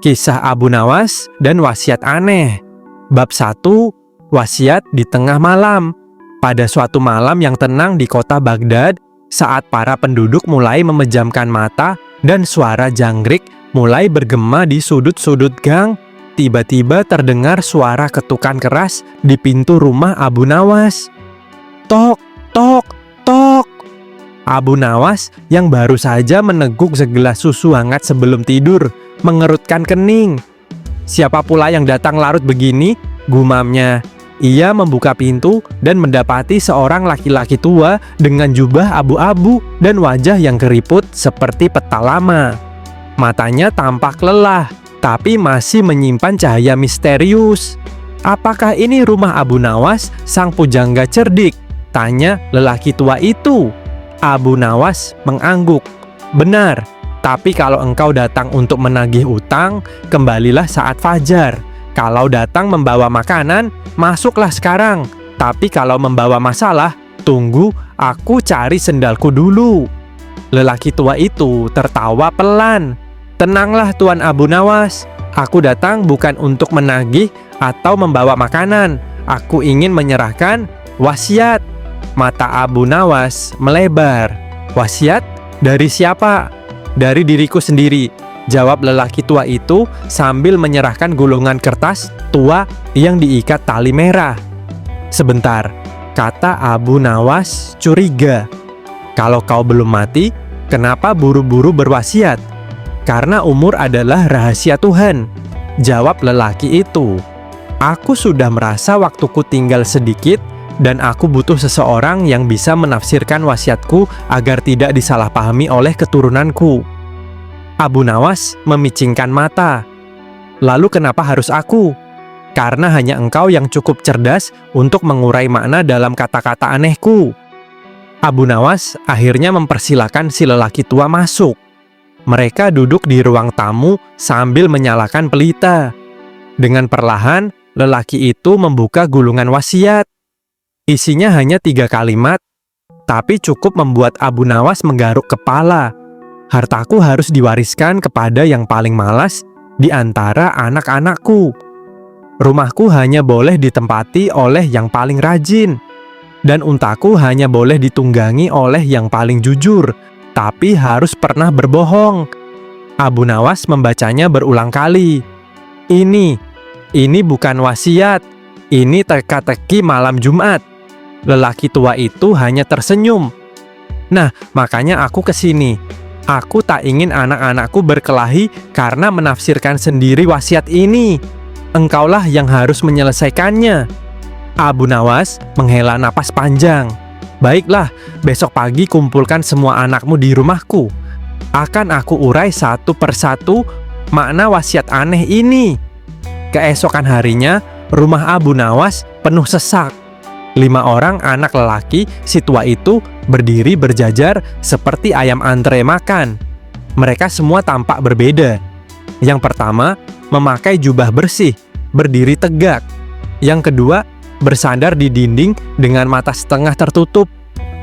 Kisah Abu Nawas dan wasiat aneh. Bab 1. Wasiat di tengah malam. Pada suatu malam yang tenang di kota Baghdad, saat para penduduk mulai memejamkan mata dan suara jangkrik mulai bergema di sudut-sudut gang, tiba-tiba terdengar suara ketukan keras di pintu rumah Abu Nawas. Tok, tok, tok. Abu Nawas yang baru saja meneguk segelas susu hangat sebelum tidur mengerutkan kening. Siapa pula yang datang larut begini? Gumamnya. Ia membuka pintu dan mendapati seorang laki-laki tua dengan jubah abu-abu dan wajah yang keriput seperti peta lama. Matanya tampak lelah, tapi masih menyimpan cahaya misterius. Apakah ini rumah Abu Nawas, sang pujangga cerdik? Tanya lelaki tua itu. Abu Nawas mengangguk. Benar, tapi kalau engkau datang untuk menagih utang, kembalilah saat fajar. Kalau datang membawa makanan, masuklah sekarang. Tapi kalau membawa masalah, tunggu, aku cari sendalku dulu. Lelaki tua itu tertawa pelan. Tenanglah Tuan Abu Nawas, aku datang bukan untuk menagih atau membawa makanan. Aku ingin menyerahkan wasiat. Mata Abu Nawas melebar. Wasiat? Dari siapa? Dari diriku sendiri, jawab lelaki tua itu sambil menyerahkan gulungan kertas tua yang diikat tali merah. Sebentar, kata Abu Nawas curiga. Kalau kau belum mati, kenapa buru-buru berwasiat? Karena umur adalah rahasia Tuhan, jawab lelaki itu. Aku sudah merasa waktuku tinggal sedikit dan aku butuh seseorang yang bisa menafsirkan wasiatku agar tidak disalahpahami oleh keturunanku. Abu Nawas memicingkan mata. Lalu kenapa harus aku? Karena hanya engkau yang cukup cerdas untuk mengurai makna dalam kata-kata anehku. Abu Nawas akhirnya mempersilahkan si lelaki tua masuk. Mereka duduk di ruang tamu sambil menyalakan pelita. Dengan perlahan, lelaki itu membuka gulungan wasiat. Isinya hanya 3 kalimat, tapi cukup membuat Abu Nawas menggaruk kepala. Hartaku harus diwariskan kepada yang paling malas di antara anak-anakku. Rumahku hanya boleh ditempati oleh yang paling rajin. Dan untaku hanya boleh ditunggangi oleh yang paling jujur, tapi harus pernah berbohong. Abu Nawas membacanya berulang kali. Ini bukan wasiat. Ini teka-teki malam Jumat. Lelaki tua itu hanya tersenyum. Nah, makanya aku kesini. Aku tak ingin anak-anakku berkelahi karena menafsirkan sendiri wasiat ini. Engkaulah yang harus menyelesaikannya. Abu Nawas menghela napas panjang. Baiklah, besok pagi kumpulkan semua anakmu di rumahku. Akan aku urai satu persatu makna wasiat aneh ini. Keesokan harinya, rumah Abu Nawas penuh sesak. 5 orang anak lelaki si tua itu berdiri berjajar seperti ayam antre makan. Mereka semua tampak berbeda. Yang pertama, memakai jubah bersih, berdiri tegak. Yang kedua, bersandar di dinding dengan mata setengah tertutup.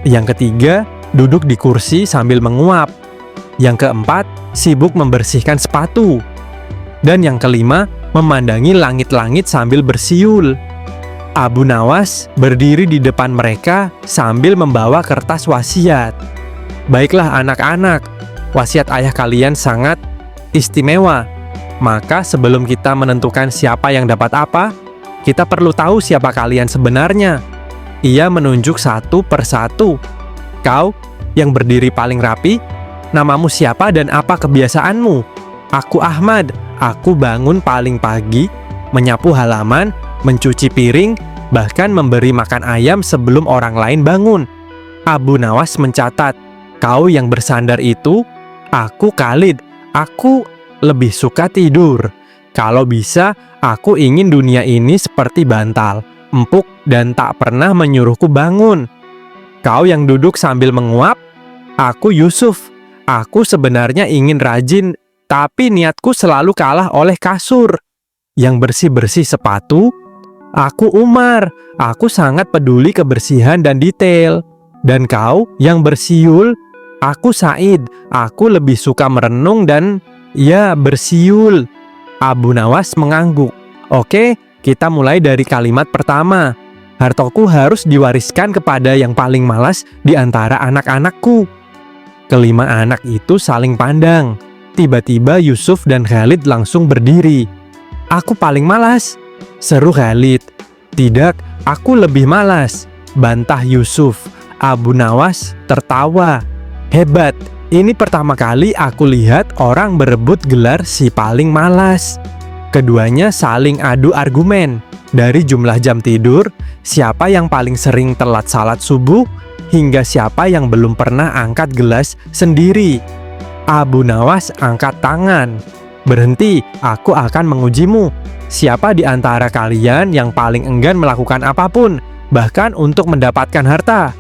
Yang ketiga, duduk di kursi sambil menguap. Yang keempat, sibuk membersihkan sepatu. Dan yang kelima, memandangi langit-langit sambil bersiul. Abu Nawas berdiri di depan mereka sambil membawa kertas wasiat. Baiklah anak-anak, wasiat ayah kalian sangat istimewa. Maka sebelum kita menentukan siapa yang dapat apa, kita perlu tahu siapa kalian sebenarnya. Ia menunjuk satu persatu. Kau yang berdiri paling rapi, namamu siapa dan apa kebiasaanmu? Aku Ahmad, aku bangun paling pagi, menyapu halaman, mencuci piring, bahkan memberi makan ayam sebelum orang lain bangun. Abu Nawas mencatat, kau yang bersandar itu, aku Khalid, aku lebih suka tidur. Kalau bisa, aku ingin dunia ini seperti bantal, empuk dan tak pernah menyuruhku bangun. Kau yang duduk sambil menguap, aku Yusuf, aku sebenarnya ingin rajin, tapi niatku selalu kalah oleh kasur. Yang bersih-bersih sepatu, aku Umar, aku sangat peduli kebersihan dan detail. Dan kau yang bersiul, aku Said, aku lebih suka merenung dan ya bersiul. Abu Nawas mengangguk. Oke, kita mulai dari kalimat pertama. Hartaku harus diwariskan kepada yang paling malas di antara anak-anakku. Kelima anak itu saling pandang. Tiba-tiba Yusuf dan Khalid langsung berdiri. Aku paling malas, seru Khalid. Tidak, aku lebih malas, bantah Yusuf. Abu Nawas tertawa. Hebat, ini pertama kali aku lihat orang berebut gelar si paling malas. Keduanya saling adu argumen. Dari jumlah jam tidur, siapa yang paling sering telat salat subuh, hingga siapa yang belum pernah angkat gelas sendiri. Abu Nawas angkat tangan. Berhenti, aku akan mengujimu. Siapa di antara kalian yang paling enggan melakukan apapun, bahkan untuk mendapatkan harta?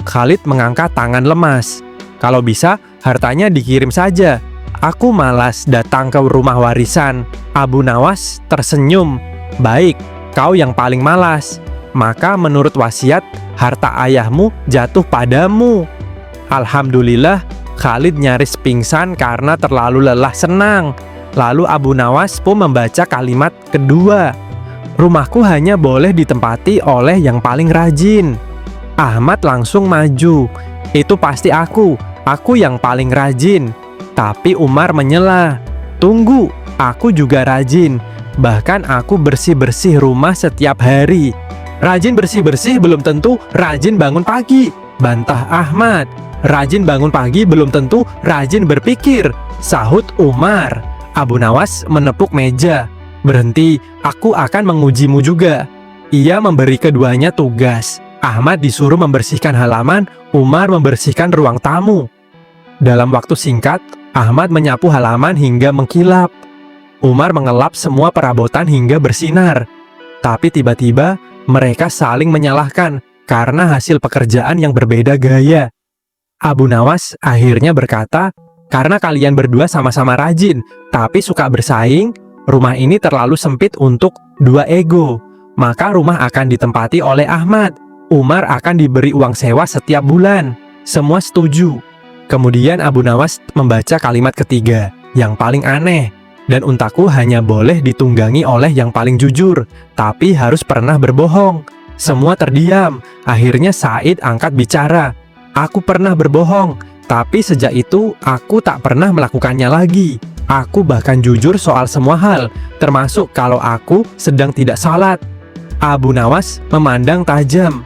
Khalid mengangkat tangan lemas. Kalau bisa, hartanya dikirim saja. Aku malas datang ke rumah warisan. Abu Nawas tersenyum. Baik, kau yang paling malas. Maka menurut wasiat, harta ayahmu jatuh padamu. Alhamdulillah, Khalid nyaris pingsan karena terlalu lelah senang. Lalu Abu Nawas pun membaca kalimat kedua. Rumahku hanya boleh ditempati oleh yang paling rajin. Ahmad langsung maju. Itu pasti aku yang paling rajin. Tapi Umar menyela. Tunggu, aku juga rajin. Bahkan aku bersih-bersih rumah setiap hari. Rajin bersih-bersih belum tentu rajin bangun pagi, bantah Ahmad. Rajin bangun pagi belum tentu rajin berpikir, sahut Umar. Abu Nawas menepuk meja. Berhenti, aku akan mengujimu juga. Ia memberi keduanya tugas. Ahmad disuruh membersihkan halaman, Umar membersihkan ruang tamu. Dalam waktu singkat, Ahmad menyapu halaman hingga mengkilap. Umar mengelap semua perabotan hingga bersinar. Tapi tiba-tiba, mereka saling menyalahkan karena hasil pekerjaan yang berbeda gaya. Abu Nawas akhirnya berkata, karena kalian berdua sama-sama rajin, tapi suka bersaing, rumah ini terlalu sempit untuk dua ego. Maka rumah akan ditempati oleh Ahmad. Umar akan diberi uang sewa setiap bulan. Semua setuju. Kemudian Abu Nawas membaca kalimat ketiga, yang paling aneh. Dan untaku hanya boleh ditunggangi oleh yang paling jujur, tapi harus pernah berbohong. Semua terdiam. Akhirnya Said angkat bicara. Aku pernah berbohong, tapi sejak itu aku tak pernah melakukannya lagi. Aku bahkan jujur soal semua hal, termasuk kalau aku sedang tidak salat. Abu Nawas memandang tajam.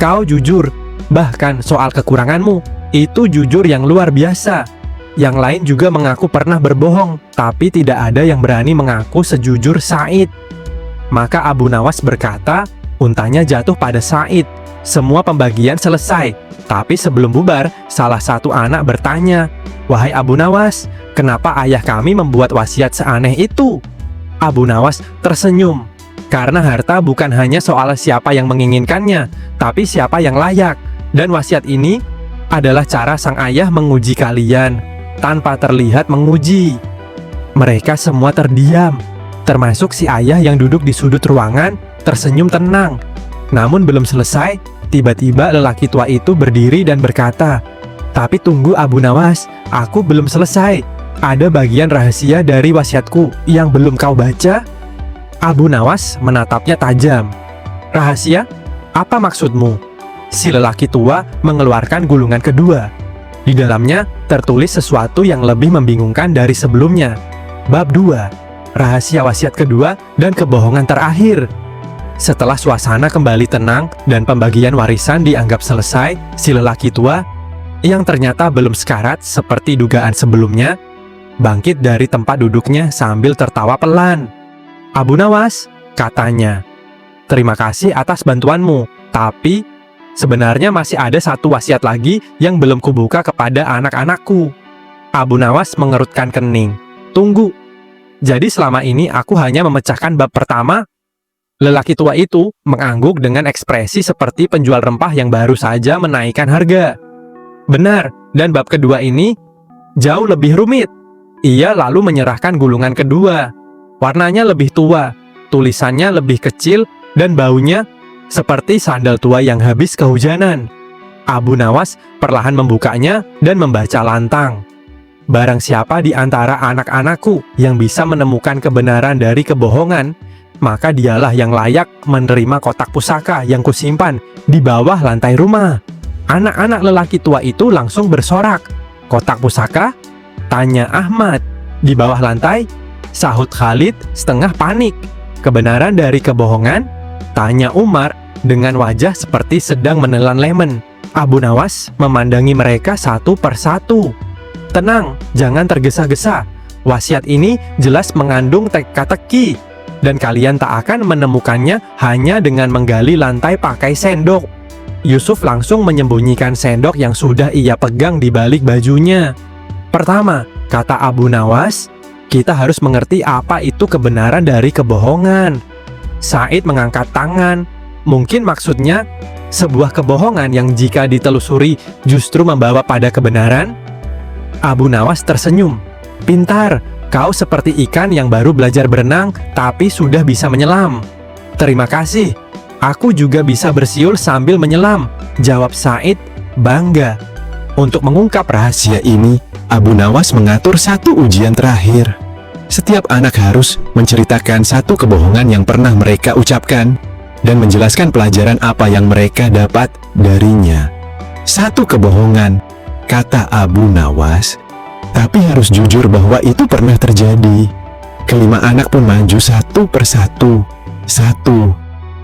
Kau jujur, bahkan soal kekuranganmu. Itu jujur yang luar biasa. Yang lain juga mengaku pernah berbohong, tapi tidak ada yang berani mengaku sejujur Said. Maka Abu Nawas berkata, untanya jatuh pada Said. Semua pembagian selesai, tapi sebelum bubar, salah satu anak bertanya, wahai Abu Nawas, kenapa ayah kami membuat wasiat seaneh itu? Abu Nawas tersenyum, karena harta bukan hanya soal siapa yang menginginkannya, tapi siapa yang layak. Dan wasiat ini adalah cara sang ayah menguji kalian, tanpa terlihat menguji. Mereka semua terdiam, termasuk si ayah yang duduk di sudut ruangan, tersenyum tenang. Namun belum selesai, tiba-tiba lelaki tua itu berdiri dan berkata, tapi tunggu Abu Nawas, aku belum selesai. Ada bagian rahasia dari wasiatku yang belum kau baca. Abu Nawas menatapnya tajam. Rahasia? Apa maksudmu? Si lelaki tua mengeluarkan gulungan kedua. Di dalamnya tertulis sesuatu yang lebih membingungkan dari sebelumnya. Bab 2, rahasia wasiat kedua dan kebohongan terakhir. Setelah suasana kembali tenang dan pembagian warisan dianggap selesai, si lelaki tua, yang ternyata belum sekarat seperti dugaan sebelumnya, bangkit dari tempat duduknya sambil tertawa pelan. Abu Nawas, katanya, terima kasih atas bantuanmu, tapi sebenarnya masih ada satu wasiat lagi yang belum kubuka kepada anak-anakku. Abu Nawas mengerutkan kening. Tunggu, jadi selama ini aku hanya memecahkan bab pertama? Lelaki tua itu mengangguk dengan ekspresi seperti penjual rempah yang baru saja menaikkan harga. Benar, dan bab kedua ini jauh lebih rumit. Ia lalu menyerahkan gulungan kedua. Warnanya lebih tua, tulisannya lebih kecil, dan baunya seperti sandal tua yang habis kehujanan. Abu Nawas perlahan membukanya dan membaca lantang. Barang siapa di antara anak-anakku yang bisa menemukan kebenaran dari kebohongan, maka dialah yang layak menerima kotak pusaka yang kusimpan di bawah lantai rumah." Anak-anak lelaki tua itu langsung bersorak. "Kotak pusaka?" tanya Ahmad. "Di bawah lantai?" sahut Khalid setengah panik. "Kebenaran dari kebohongan?" tanya Umar dengan wajah seperti sedang menelan lemon. Abu Nawas memandangi mereka satu persatu. "Tenang, jangan tergesa-gesa. Wasiat ini jelas mengandung teka-teki, dan kalian tak akan menemukannya hanya dengan menggali lantai pakai sendok." Yusuf langsung menyembunyikan sendok yang sudah ia pegang di balik bajunya. "Pertama," kata Abu Nawas, "kita harus mengerti apa itu kebenaran dari kebohongan." Said mengangkat tangan. "Mungkin maksudnya sebuah kebohongan yang jika ditelusuri justru membawa pada kebenaran?" Abu Nawas tersenyum. "Pintar, kau seperti ikan yang baru belajar berenang tapi sudah bisa menyelam." "Terima kasih, aku juga bisa bersiul sambil menyelam," jawab Said bangga. Untuk mengungkap rahasia ini, Abu Nawas mengatur satu ujian terakhir. Setiap anak harus menceritakan satu kebohongan yang pernah mereka ucapkan dan menjelaskan pelajaran apa yang mereka dapat darinya. "Satu kebohongan," kata Abu Nawas, "tapi harus jujur bahwa itu pernah terjadi." Kelima anak pun maju satu persatu. "Satu,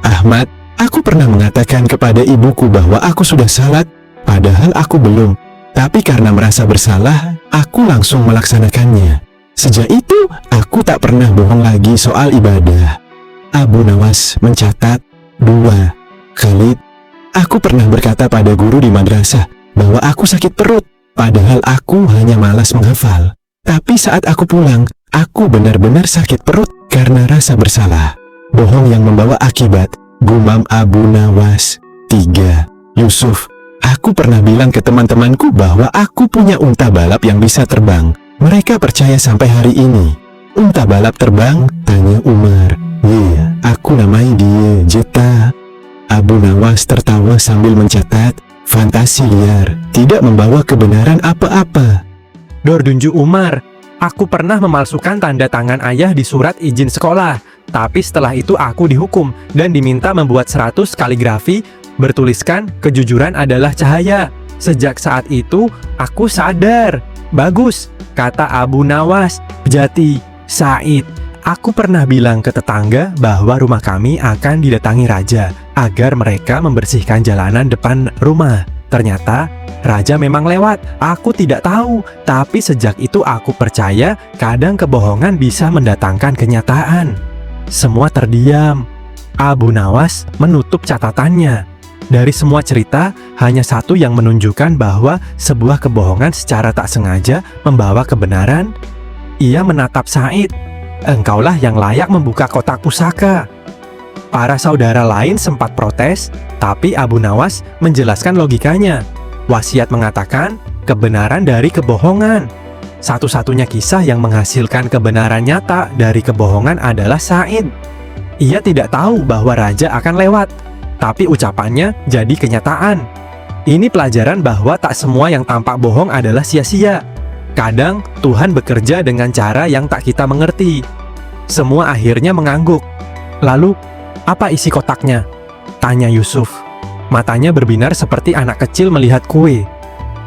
Ahmad, aku pernah mengatakan kepada ibuku bahwa aku sudah salat, padahal aku belum. Tapi karena merasa bersalah, aku langsung melaksanakannya. Sejak itu, aku tak pernah bohong lagi soal ibadah." Abu Nawas mencatat. 2. Khalid, aku pernah berkata pada guru di madrasah bahwa aku sakit perut, padahal aku hanya malas menghafal. Tapi saat aku pulang, aku benar-benar sakit perut karena rasa bersalah. Bohong yang membawa akibat, gumam Abu Nawas. 3. Yusuf, aku pernah bilang ke teman-temanku bahwa aku punya unta balap yang bisa terbang. Mereka percaya sampai hari ini. "Unta balap terbang?" tanya Umar. "Iya, aku namai dia Jeta." Abu Nawas tertawa sambil mencatat, "Fantasi liar, tidak membawa kebenaran apa-apa." Dordunju Umar, "Aku pernah memalsukan tanda tangan ayah di surat izin sekolah. Tapi setelah itu aku dihukum dan diminta membuat 100 kaligrafi bertuliskan kejujuran adalah cahaya. Sejak saat itu, aku sadar." "Bagus," kata Abu Nawas. "Jati, Said, aku pernah bilang ke tetangga bahwa rumah kami akan didatangi raja agar mereka membersihkan jalanan depan rumah. Ternyata raja memang lewat. Aku tidak tahu, tapi sejak itu aku percaya kadang kebohongan bisa mendatangkan kenyataan." Semua terdiam. Abu Nawas menutup catatannya. Dari semua cerita, hanya satu yang menunjukkan bahwa sebuah kebohongan secara tak sengaja membawa kebenaran. Ia menatap Said. "Engkaulah yang layak membuka kotak pusaka." Para saudara lain sempat protes, tapi Abu Nawas menjelaskan logikanya. Wasiat mengatakan kebenaran dari kebohongan. Satu-satunya kisah yang menghasilkan kebenaran nyata dari kebohongan adalah Said. Ia tidak tahu bahwa raja akan lewat, tapi ucapannya jadi kenyataan. Ini pelajaran bahwa tak semua yang tampak bohong adalah sia-sia. Kadang Tuhan bekerja dengan cara yang tak kita mengerti. Semua akhirnya mengangguk. "Lalu, apa isi kotaknya?" tanya Yusuf. Matanya berbinar seperti anak kecil melihat kue.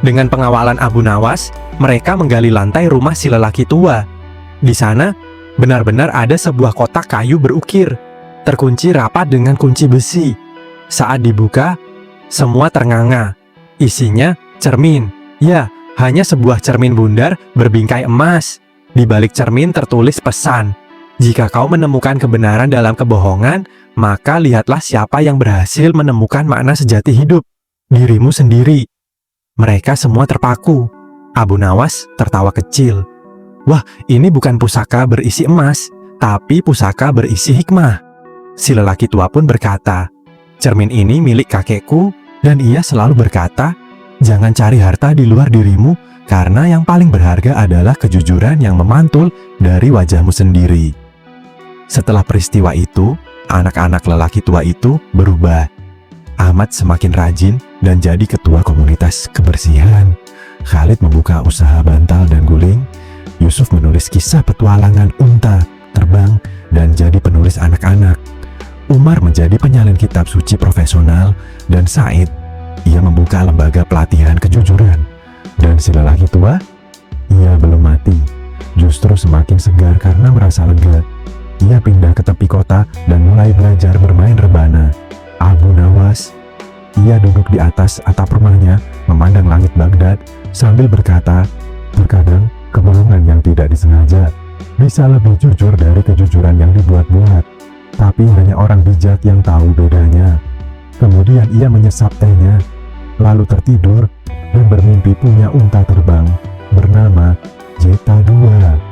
Dengan pengawalan Abu Nawas, mereka menggali lantai rumah si lelaki tua. Di sana, benar-benar ada sebuah kotak kayu berukir, terkunci rapat dengan kunci besi. Saat dibuka, semua ternganga. Isinya cermin. Ya, hanya sebuah cermin bundar berbingkai emas. Di balik cermin tertulis pesan, "Jika kau menemukan kebenaran dalam kebohongan, maka lihatlah siapa yang berhasil menemukan makna sejati hidup. Dirimu sendiri." Mereka semua terpaku. Abu Nawas tertawa kecil. "Wah, ini bukan pusaka berisi emas, tapi pusaka berisi hikmah." Si lelaki tua pun berkata, "Cermin ini milik kakekku, dan ia selalu berkata, jangan cari harta di luar dirimu, karena yang paling berharga adalah kejujuran yang memantul dari wajahmu sendiri." Setelah peristiwa itu, anak-anak lelaki tua itu berubah. Ahmad semakin rajin dan jadi ketua komunitas kebersihan. Khalid membuka usaha bantal dan guling. Yusuf menulis kisah petualangan unta, terbang, dan jadi penulis anak-anak. Umar menjadi penyalin kitab suci profesional, dan Said, ia membuka lembaga pelatihan kejujuran. Dan si lelaki tua, ia belum mati, justru semakin segar karena merasa lega. Ia pindah ke tepi kota dan mulai belajar bermain rebana. Abu Nawas, ia duduk di atas atap rumahnya, memandang langit Baghdad sambil berkata, terkadang kebohongan yang tidak disengaja bisa lebih jujur dari kejujuran yang dibuat-buat. Tapi hanya orang bijak yang tahu bedanya. Kemudian ia menyesap tehnya, lalu tertidur dan bermimpi punya unta terbang bernama Jeta II.